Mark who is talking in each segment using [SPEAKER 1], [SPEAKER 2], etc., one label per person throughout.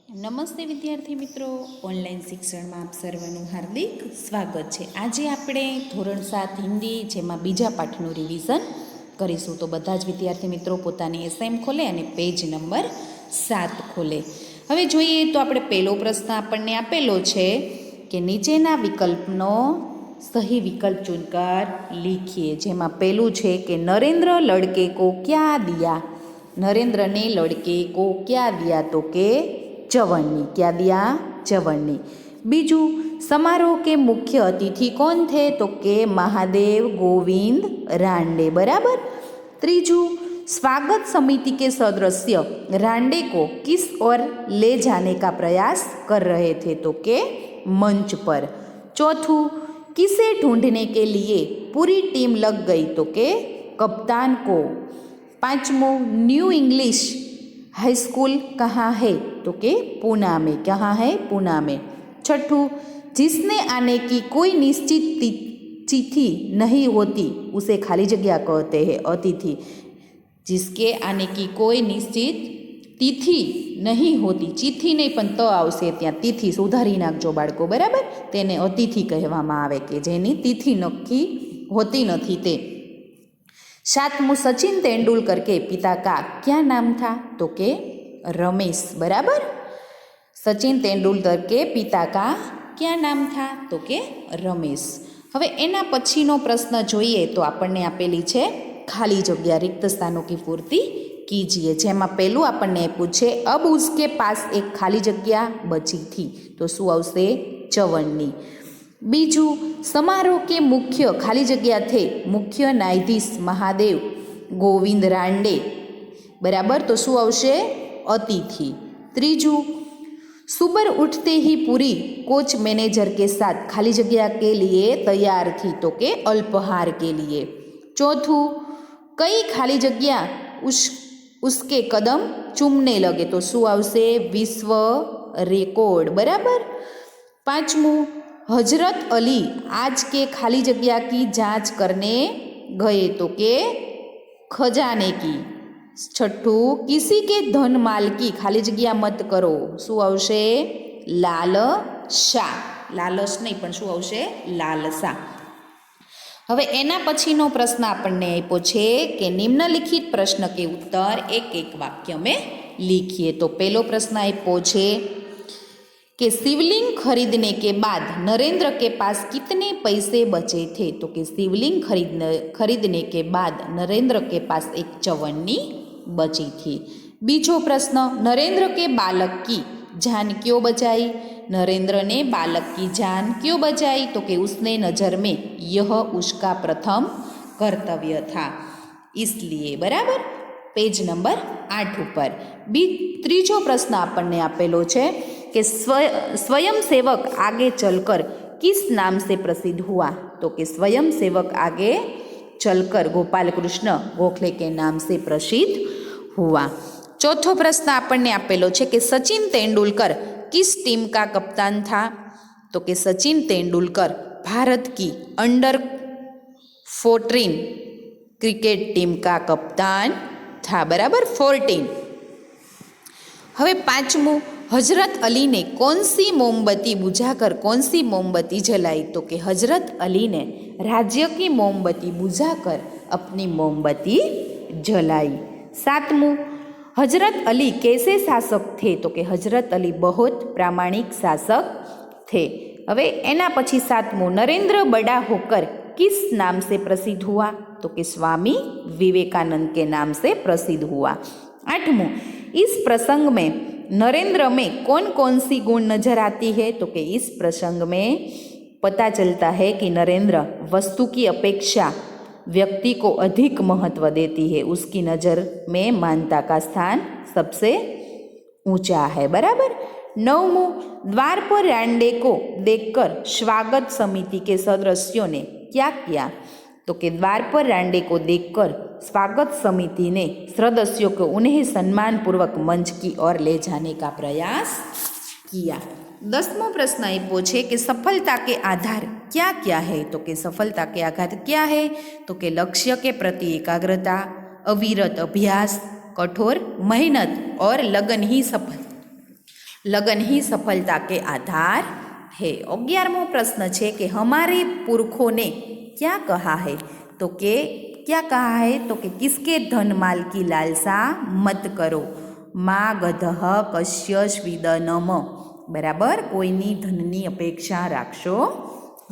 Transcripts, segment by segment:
[SPEAKER 1] નમસ્તે વિદ્યાર્થી મિત્રો, ઓનલાઈન શિક્ષણમાં આપ સર્વનું હાર્દિક સ્વાગત છે. આજે આપણે ધોરણ 7 હિન્દી જેમાં બીજા પાઠનું રિવિઝન કરીશું. તો બધા જ વિદ્યાર્થી મિત્રો પોતાની એસએમ ખોલે અને પેજ નંબર 7 ખોલે. હવે જોઈએ તો આપણે પહેલો પ્રશ્ન આપણને આપેલો છે કે નીચેના વિકલ્પનો સહી વિકલ્પ ચૂનકર લીખીએ. જેમાં પહેલું છે કે નરેન્દ્ર લડકે કો ક્યા દિયા. નરેન્દ્રને લડકે કો ક્યા દિયા, તો કે चवन्नी. क्या दिया? चवन्नी. बीजू समारोह के मुख्य अतिथि कौन थे, तो के महादेव गोविंद रांडे. बराबर. त्रीजू स्वागत समिति के सदस्य रांडे को किस ओर ले जाने का प्रयास कर रहे थे, तो के मंच पर. चौथू किसे ढूंढने के लिए पूरी टीम लग गई, तो के कप्तान को. पांचवों न्यू इंग्लिश हाई स्कूल कहाँ है, तो के पूना में. कहाँ है? पूना में. छठू जिसने आने की कोई निश्चित तिथि नहीं होती उसे खाली जगह कहते हैं अतिथि. जिसके आने की कोई निश्चित तिथि नहीं होती, चिट्ठी नहीं पण त आवशे त्यां तिथि सुधारी नाखजो बाळको. बराबर. तेने अतिथि कहेवामां आवे के जेनी तिथि नक्की होती नथी ते. सातमू सचिन तेंदुलकर के पिता का क्या नाम था, तो के रमेश. बराबर. सचिन तेंदुलकर के पिता का क्या नाम था, तो के रमेश. હવે એના પછીનો પ્રશ્ન જોઈએ તો આપણને આપેલી છે ખાલી જગ્યા, रिक्त स्थानों की पूर्ति कीजिए. જેમાં પહેલું આપણને આપ્યું છે अब उसके पास एक खाली जग्या बची थी, तो શું આવશે? चवन्नी. बीजू समारोह के मुख्य खाली जगह थे मुख्य न्यायाधीश महादेव गोविंद रांडे. बराबर. तो शू आवशे? अतिथि. त्रीजू सुबह उठते ही पूरी कोच मैनेजर के साथ खाली जगह के लिए तैयार थी, तो के अल्पहार के लिए. चौथू कई खाली जगह उसके कदम चूमने लगे, तो शू आवशे? विश्व रिकॉर्ड. बराबर. पांचमू हजरत अली आज के खाली जगह की जांच करने गए, तो के खजाने की. छठू किसी के धन माल की खाली जगह मत करो, शू आवशे? लालसा. लालच नहीं पण शू आवशे? लालसा. હવે એના પછીનો પ્રશ્ન આપણને આપ્યો છે કે નિમ્નલિખિત પ્રશ્ન કે ઉત્તર એક એક વાક્ય में लिखिए. तो પહેલો પ્રશ્ન આપ્યો છે कि शिवलिंग खरीदने के बाद नरेंद्र के पास कितने पैसे बचे थे, तो कि शिवलिंग खरीदने के बाद नरेंद्र के पास एक चवन्नी बची थी. बीजो प्रश्न नरेंद्र के बालक की जान क्यों बचाई. नरेंद्र ने बालक की जान क्यों बचाई, तो कि उसने नज़र में यह उसका प्रथम कर्तव्य था इसलिए. बराबर. पेज नंबर 8 ऊपर. ત્રીજો પ્રશ્ન આપણને આપેલો છે कि स्वयं सेवक आगे चलकर किस नाम से प्रसिद्ध हुआ, तो कि स्वयं सेवक आगे चलकर गोपाल कृष्ण गोखले के नाम से प्रसिद्ध हुआ. चौथो प्रश्न आपने आपेलो छे कि सचिन तेंदुलकर किस टीम का कप्तान था, तो कि सचिन तेंदुलकर भारत की अंडर-14 क्रिकेट टीम का कप्तान था. बराबर. 14. હવે પાંચમું हजरत अली ने कौन सी मोमबत्ती बुझाकर कौन सी मोमबत्ती जलाई, तो कि हजरत अली ने राज्य की मोमबत्ती बुझाकर अपनी मोमबत्ती जलाई. सातमू हजरत अली कैसे शासक थे, तो कि हजरत अली बहुत प्रामाणिक शासक थे. હવે એના પછી સાતમું नरेंद्र बड़ा होकर किस नाम से प्रसिद्ध हुआ, तो कि स्वामी विवेकानंद के नाम से प्रसिद्ध हुआ. आठमूँ इस प्रसंग में नरेंद्र में कौन कौन सी गुण नजर आती है, तो कि इस प्रसंग में पता चलता है कि नरेंद्र वस्तु की अपेक्षा व्यक्ति को अधिक महत्व देती है. उसकी नज़र में मानता का स्थान सबसे ऊंचा है. बराबर. नवमूँ द्वार पर रांडे को देखकर स्वागत समिति के सदस्यों ने क्या किया, तो कि द्वार पर रांडे को देखकर स्वागत समिति ने सदस्यों को उन्हें सम्मानपूर्वक मंच की ओर ले जाने का प्रयास किया. 10वां प्रश्न आप्यो छे कि सफलता के आधार क्या क्या है, तो कि सफलता के आधार क्या है, तो कि लक्ष्य के प्रति एकाग्रता, अविरत अभ्यास, कठोर मेहनत और लगन ही लगन ही सफलता के आधार है। 11वां प्रश्न है कि हमारे पुरखों ने क्या कहा है, तो के क्या कहा है, तो कि किसके धन माल की लालसा मत करो, माँ गधः कश्य स्वीदनम, बराबर, कोईनी धननी अपेक्षा राखशो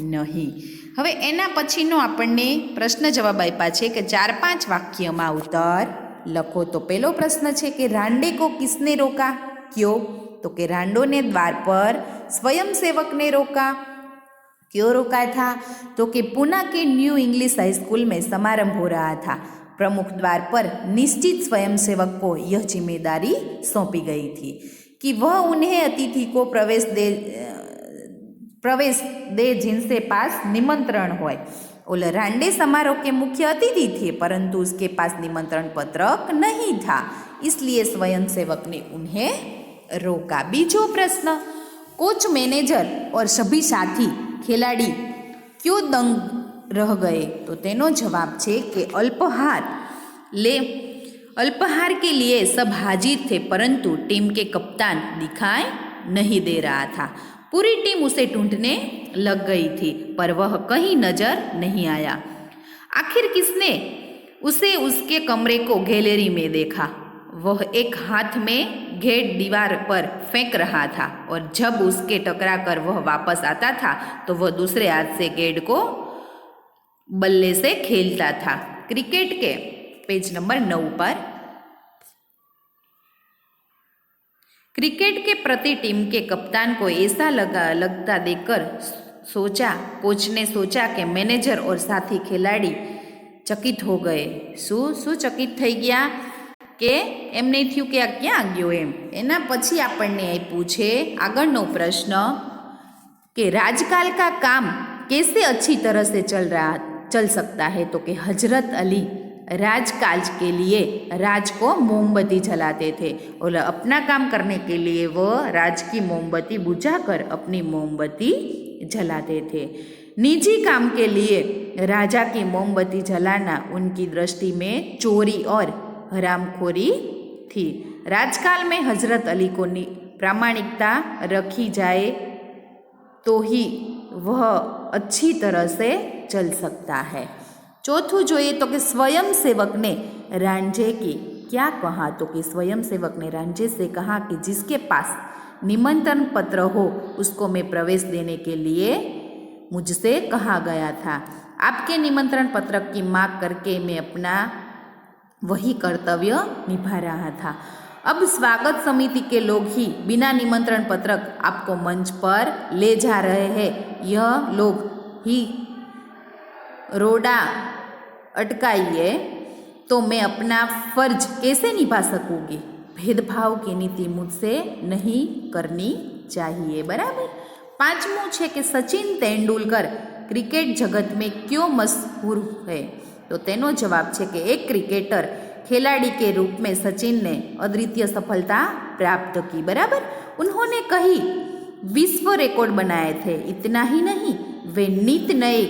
[SPEAKER 1] नहीं। हवे एना पछीनो आपणे प्रश्न जवाब आप्या छे कि 4-5 वाक्यमां उत्तर लखो। तो पहलो प्रश्न है कि रांडे को किसने रोका, क्यों, तो कि रांडो ने द्वार पर स्वयंसेवक ने रोका। क्यों रोका था, तो कि पूना के न्यू इंग्लिश हाई स्कूल में समारंभ हो रहा था। प्रमुख द्वार पर निश्चित स्वयंसेवक को यह जिम्मेदारी सौंपी गई थी कि वह उन्हें अतिथि को प्रवेश दे जिनसे पास निमंत्रण होय। ओले रांडे समारोह के मुख्य अतिथि थे, परंतु उसके पास निमंत्रण पत्रक नहीं था, इसलिए स्वयंसेवक ने उन्हें रोका। बीजो प्रश्न, कोच, मैनेजर और सभी साथी खिलाड़ी क्यों दंग रह गए, तो तेनो जवाब है कि अल्पाहार के लिए सब हाजिर थे, परंतु टीम के कप्तान दिखाई नहीं दे रहा था। पूरी टीम उसे ढूंढने लग गई थी, पर वह कहीं नजर नहीं आया। आखिर किसने उसे उसके कमरे को गैलरी में देखा। वह एक हाथ में गेट दीवार पर फेंक रहा था और जब उसके टकरा कर वह वापस आता था तो वह दूसरे हाथ से गेट को बल्ले से खेलता था। क्रिकेट के पेज नंबर 9 पर क्रिकेट के प्रति टीम के कप्तान को ऐसा लगता देखकर कोच ने सोचा कि मैनेजर और साथी खिलाड़ी चकित हो गए। शू चकित थई गया के एम नहीं थयुं कि आ क्या गयो एम। एना पछी आपणे आप्युं छे आगळनो प्रश्न कि राजकाल का काम कैसे अच्छी तरह से चल सकता है, तो कि हजरत अली राजकाज के लिए राज को मोमबत्ती जलाते थे और अपना काम करने के लिए वह राज की मोमबत्ती बुझाकर अपनी मोमबत्ती जलाते थे। निजी काम के लिए राजा की मोमबत्ती जलाना उनकी दृष्टि में चोरी और हरामखोरी थी। राजकाल में हजरत अली को प्रामाणिकता रखी जाए तो ही वह अच्छी तरह से चल सकता है। चौथुं જોઈએ तो कि स्वयंसेवक ने रांझे की क्या कहा, तो कि स्वयंसेवक ने रांझे से कहा कि जिसके पास निमंत्रण पत्र हो उसको मैं प्रवेश देने के लिए मुझसे कहा गया था। आपके निमंत्रण पत्र की मांग करके मैं अपना वही कर्तव्य निभा रहा था। अब स्वागत समिति के लोग ही बिना निमंत्रण पत्रक आपको मंच पर ले जा रहे हैं। यह लोग ही रोड़ा अटकाइए तो मैं अपना फर्ज कैसे निभा सकूंगी। भेदभाव की नीति मुझसे नहीं करनी चाहिए, बराबर। 5मुं है कि सचिन तेंदुलकर क्रिकेट जगत में क्यों मशहूर है, तो तेनो जवाब है कि एक क्रिकेटर खिलाड़ी के रूप में सचिन ने अद्वितीय सफलता प्राप्त की, बराबर। उन्होंने कई विश्व रिकॉर्ड बनाए थे। इतना ही नहीं, वे नित नए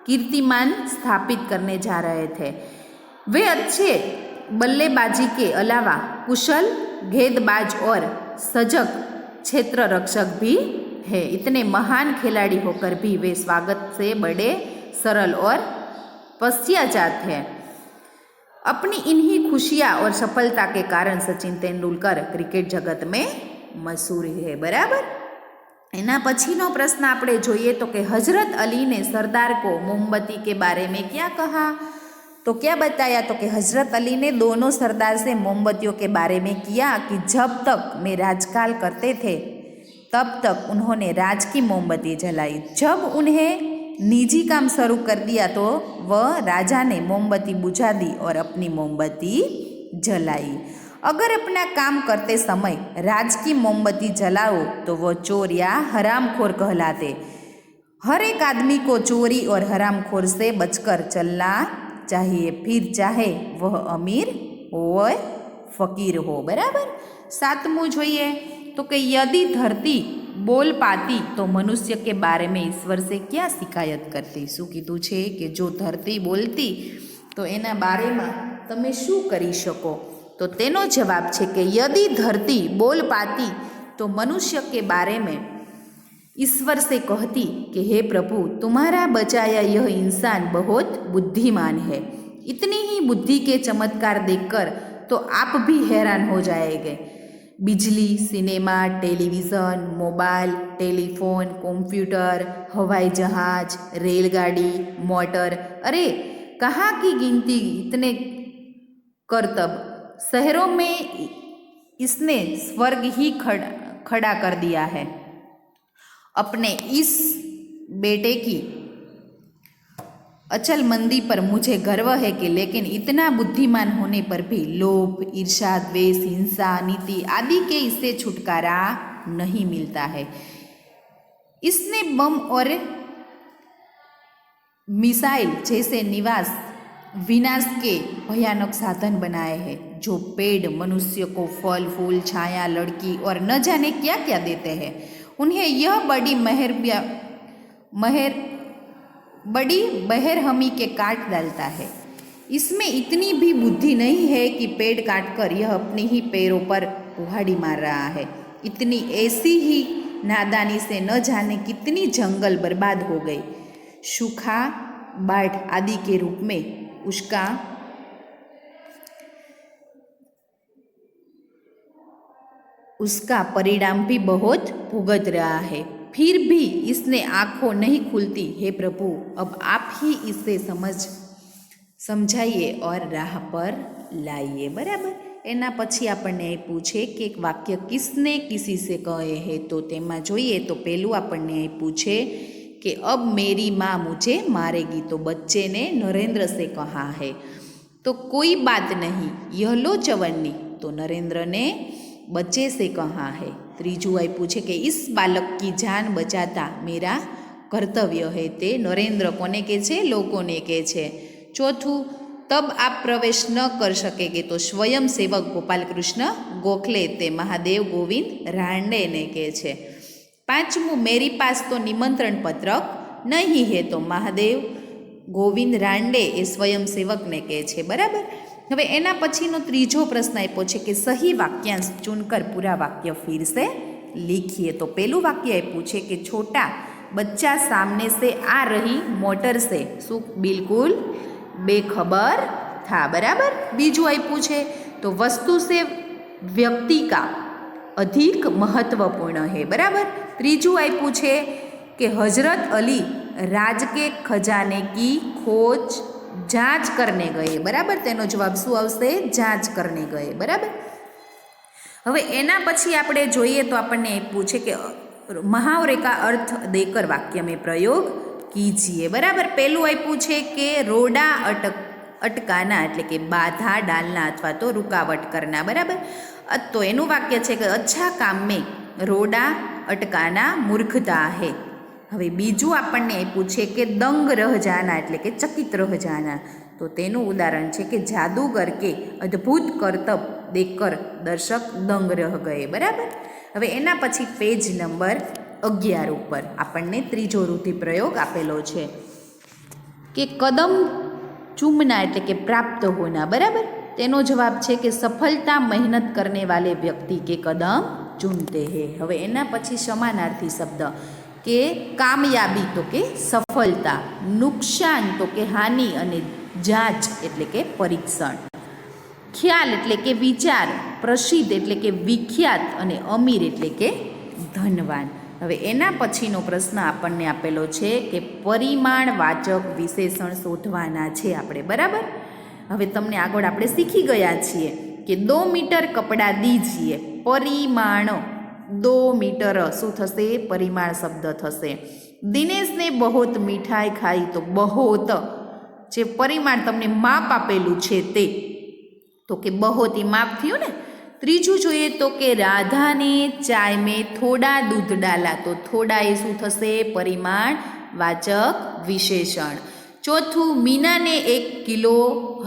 [SPEAKER 1] कीर्तिमान स्थापित करने जा रहे थे। वे अच्छे बल्लेबाजी के अलावा कुशल गेंदबाज और सजग क्षेत्र रक्षक भी है। इतने महान खिलाड़ी होकर भी वे स्वागत से बड़े सरल और पश्चात हैं। अपनी इन्हीं खुशियाँ और सफलता के कारण सचिन तेंदुलकर क्रिकेट जगत में मशहूर है, बराबर। एना पछीनो प्रश्न आपणे જોઈએ तो कि हजरत अली ने सरदार को मोमबत्ती के बारे में क्या कहा, तो क्या बताया, तो कि हजरत अली ने दोनों सरदार से मोमबत्तियों के बारे में किया कि जब तक मैं राजकाल करते थे तब तक उन्होंने राज की मोमबत्ती जलाई। जब उन्हें निजी काम शुरू कर दिया तो वह राजा ने मोमबत्ती बुझा दी और अपनी मोमबत्ती जलाई। अगर अपना काम करते समय राज की मोमबत्ती जलाओ तो वह चोर या हरामखोर कहलाते। हर एक आदमी को चोरी और हरामखोर से बचकर चलना चाहिए, फिर चाहे वह अमीर हो फकीर हो, बराबर। 7मुं જોઈએ तो कि यदि धरती बोल पाती तो मनुष्य के बारे में ईश्वर से क्या शिकायत करती। शू कीधुं छे कि जो धरती बोलती तो एना बारे में तमे शू करी शको, तो तेनो जवाब है कि यदि धरती बोल पाती तो मनुष्य के बारे में ईश्वर से कहती कि हे प्रभु, तुम्हारा बचाया यह इंसान बहुत बुद्धिमान है। इतनी ही बुद्धि के चमत्कार देखकर तो आप भी हैरान हो जाएंगे। बिजली, cinema, television, mobile, telephone, computer, हवाई जहाज, रेलगाड़ी, मोटर, अरे कहाँ की गिनती, इतने करतब। शहरों में इसने स्वर्ग ही खड़ा कर दिया है। अपने इस बेटे की अचल मंदी पर मुझे गर्व है कि लेकिन इतना बुद्धिमान होने पर भी लोभ, ईर्ष्या, द्वेष, हिंसा, नीति आदि के इससे छुटकारा नहीं मिलता है। इसने बम और मिसाइल जैसे विनाश के भयानक साधन बनाए हैं, जो पेड़ मनुष्य को फल, फूल, छाया, लड़की और न जाने क्या क्या देते हैं। उन्हें यह बड़ी बहरहमी के काट डालता है। इसमें इतनी भी बुद्धि नहीं है कि पेड़ काटकर यह अपने ही पैरों पर कुल्हाड़ी मार रहा है। इतनी ऐसी ही नादानी से न जाने कितनी जंगल बर्बाद हो गई। सूखा, बाढ़ आदि के रूप में उसका परिणाम भी बहुत भुगत रहा है। फिर भी इसने आंखों नहीं खुलती। हे प्रभु, अब आप ही इसे समझाइए और राह पर लाइए। बराबर। एना पछी आपने पूछे कि एक वाक्य किसने किसी से कहे है, तो तेमां જોઈએ तो पहलू आपने पूछे कि अब मेरी माँ मुझे मारेगी, तो बच्चे ने नरेंद्र से कहा है। तो कोई बात नहीं, यह लो चवन्नी, तो नरेंद्र ने बच्चे से कहा है। त्रीजू आई पूछे कि इस बालक की जान बचाता मेरा कर्तव्य है, ते नरेंद्र कोने के छे? लोकोने के छे। चौथू, तब आप प्रवेश न कर सकेंगे, तो स्वयं सेवक गोपाल कृष्ण गोखले ते महादेव गोविंद रांडे ने के छे। पांचमू, मेरी पास तो निमंत्रण पत्रक नहीं है, तो महादेव गोविंद रांडे ए स्वयं सेवक ने के छे। बराबर। હવે એના પછીનો ત્રીજો પ્રશ્ન આપ્યો છે કે સહી વાક્यांश चुनकर पूरा वाक्य फिर से लिखिए। तो पहलू वाक्य આપ્યું છે કે छोटा बच्चा सामने से आ रही मोटर से શું बिल्कुल बेखबर था। बराबर। बीजू આપ્યું છે तो वस्तु से व्यक्ति का अधिक महत्वपूर्ण है। बराबर। ત્રીજું આપ્યું છે कि हजरत अली राज के खजाने की खोज जांच करने गए। बराबर। तेनो जवाब शू आवशे? जांच करने गए। बराबर। हवे एना पछी आपणे जोईए तो आपणे पूछे कि मुहावरे का अर्थ देकर वाक्य में प्रयोग कीजिए। बराबर। पहलू आप्युं छे कि रोड़ा अटकाना एटले कि बाधा डालना अथवा तो रुकावट करना। बराबर। तो एनुं वाक्य छे कि अच्छा काम में रोड़ा अटकाना मूर्खता है। હવે બીજું આપણને આપ્યું છે કે દંગ રહ જાના એટલે કે ચકિત રહ જાના, તો તેનું ઉદાહરણ છે કે જાદુગર કે અદ્ભુત કરતબ દેખકર દર્શક દંગ રહ ગયે। બરાબર। હવે એના પછી પેજ નંબર 11 ઉપર આપણને ત્રીજો રૂઢિપ્રયોગ આપેલો છે કે કદમ ચૂમના એટલે કે પ્રાપ્ત હોના। બરાબર। તેનો જવાબ છે કે સફળતા મહેનત કરને વાલે વ્યક્તિ કે કદમ ચૂમતે હે। હવે એના પછી સમાનાર્થી શબ્દ કે કામયાબી તો કે સફળતા, નુકસાન તો કે હાનિ અને જાંચ એટલે કે પરીક્ષણ, ખ્યાલ એટલે કે વિચાર, પ્રસિદ્ધ એટલે કે વિખ્યાત અને અમીર એટલે કે ધનવાન। હવે એના પછીનો પ્રશ્ન આપણને આપેલો છે કે પરિમાણવાચક વિશેષણ શોધવાના છે આપણે। બરાબર। હવે તમને આગળ આપણે શીખી ગયા છીએ કે 2 મીટર કપડાં દીજીએ। પરિમાણ 2 मीटर शू थशे? परिमाण शब्द थशे। दिनेश ने बहुत मिठाई खाई, तो बहुत जे परिमाण तमने माप आपेलू छे ते, तो के बहुत ही माप थयुं ने। त्रीजू जोईए तो कि राधा ने चाय में थोड़ा दूध डाला, तो थोड़ा ए शू थशे? परिमाणवाचक विशेषण। चौथू, मीना ने 1 किलो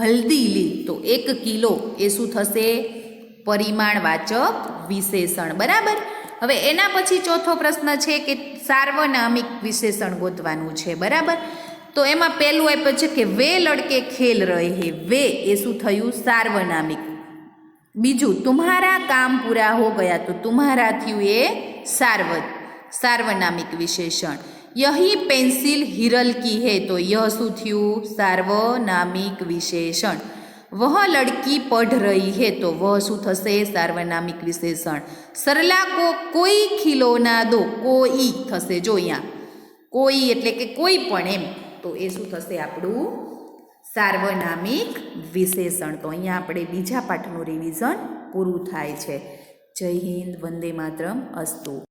[SPEAKER 1] हल्दी ली, तो 1 किलो ए शू थशे? परिमाणवाचक विशेषण। बराबर। હવે એના પછી ચોથો પ્રશ્ન છે કે સાર્વનામિક વિશેષણ ગોતવાનું છે। બરાબર। તો એમાં પહેલું આપ્યું છે કે વે લડકે ખેલ રહે હે। વે એ શું થયું? સાર્વનામિક। બીજું तुम्हारा काम पूरा हो गया तो तुम्हारा थયું એ सार्वनामिक विशेषण यही पेंसिल हिरल की है तो यह शू थયું सार्वनामिक विशेषण वह लड़की पढ़ रही है तो वह शू थशे सार्वनामिक विशेषण सरला को कोई खिलौना दो कोई थशे जो अहींया कोई एटले के कोई पण एम तो ए शू थशे आपणुं सार्वनामिक विशेषण। तो अहींया આપણે બીજા પાઠનું રિવિઝન પૂરું થાય છે। જય હિન્દ, વંદે માતરમ, અસ્તુ।